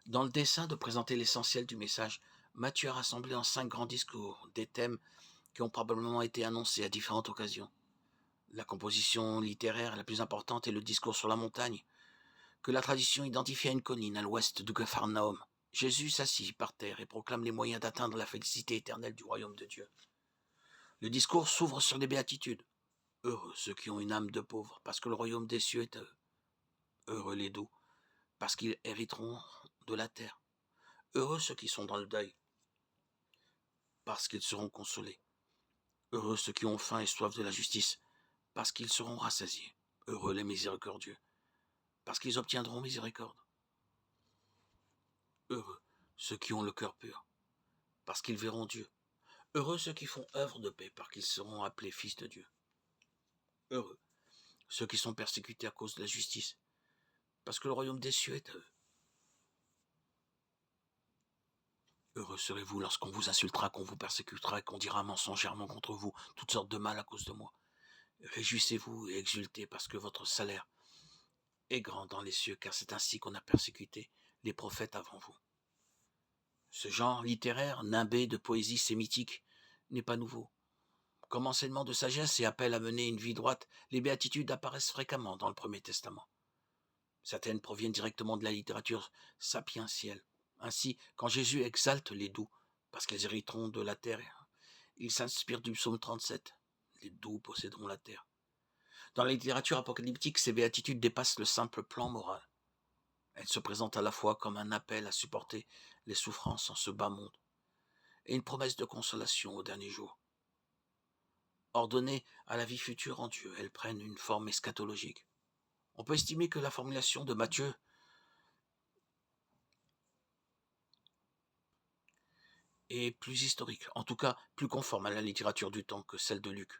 Dans le dessein de présenter l'essentiel du message, Matthieu a rassemblé en 5 grands discours des thèmes qui ont probablement été annoncés à différentes occasions. La composition littéraire la plus importante est le discours sur la montagne, que la tradition identifie à une colline à l'ouest de Capharnaüm. Jésus s'assit par terre et proclame les moyens d'atteindre la félicité éternelle du royaume de Dieu. Le discours s'ouvre sur les béatitudes. Heureux ceux qui ont une âme de pauvre, parce que le royaume des cieux est à eux. Heureux les doux, parce qu'ils hériteront de la terre. Heureux ceux qui sont dans le deuil, parce qu'ils seront consolés. Heureux ceux qui ont faim et soif de la justice, parce qu'ils seront rassasiés. Heureux les miséricordieux, parce qu'ils obtiendront miséricorde. Heureux ceux qui ont le cœur pur, parce qu'ils verront Dieu. Heureux ceux qui font œuvre de paix, parce qu'ils seront appelés fils de Dieu. Heureux ceux qui sont persécutés à cause de la justice, parce que le royaume des cieux est à eux. Heureux serez-vous lorsqu'on vous insultera, qu'on vous persécutera et qu'on dira mensongèrement contre vous toutes sortes de mal à cause de moi. Réjouissez-vous et exultez parce que votre salaire est grand dans les cieux, car c'est ainsi qu'on a persécuté les prophètes avant vous. Ce genre littéraire, nimbé de poésie sémitique, n'est pas nouveau. Comme enseignement de sagesse et appel à mener une vie droite, les béatitudes apparaissent fréquemment dans le Premier Testament. Certaines proviennent directement de la littérature sapientielle. Ainsi, quand Jésus exalte les doux, parce qu'ils hériteront de la terre, il s'inspire du psaume 37. Les doux posséderont la terre. Dans la littérature apocalyptique, ces béatitudes dépassent le simple plan moral. Elles se présentent à la fois comme un appel à supporter les souffrances en ce bas monde et une promesse de consolation au dernier jour. Ordonnées à la vie future en Dieu, elles prennent une forme eschatologique. On peut estimer que la formulation de Matthieu est plus historique, en tout cas plus conforme à la littérature du temps que celle de Luc,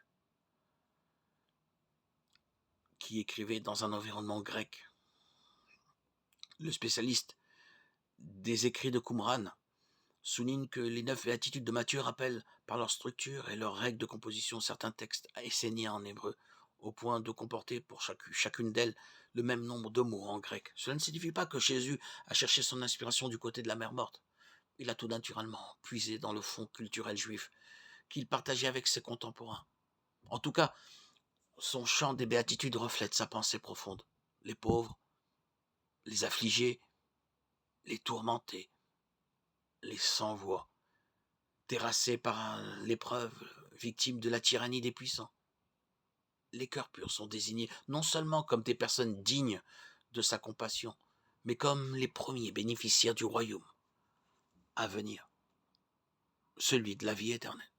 qui écrivait dans un environnement grec. Le spécialiste des écrits de Qumran souligne que les 9 béatitudes de Matthieu rappellent par leur structure et leurs règles de composition certains textes esséniens en hébreu, au point de comporter pour chacune d'elles le même nombre de mots en grec. Cela ne signifie pas que Jésus a cherché son inspiration du côté de la mer morte. Il a tout naturellement puisé dans le fond culturel juif qu'il partageait avec ses contemporains. En tout cas, son chant des béatitudes reflète sa pensée profonde. Les pauvres, les affligés, les tourmentés, les sans-voix, terrassés par l'épreuve, victimes de la tyrannie des puissants. Les cœurs purs sont désignés non seulement comme des personnes dignes de sa compassion, mais comme les premiers bénéficiaires du royaume à venir, celui de la vie éternelle.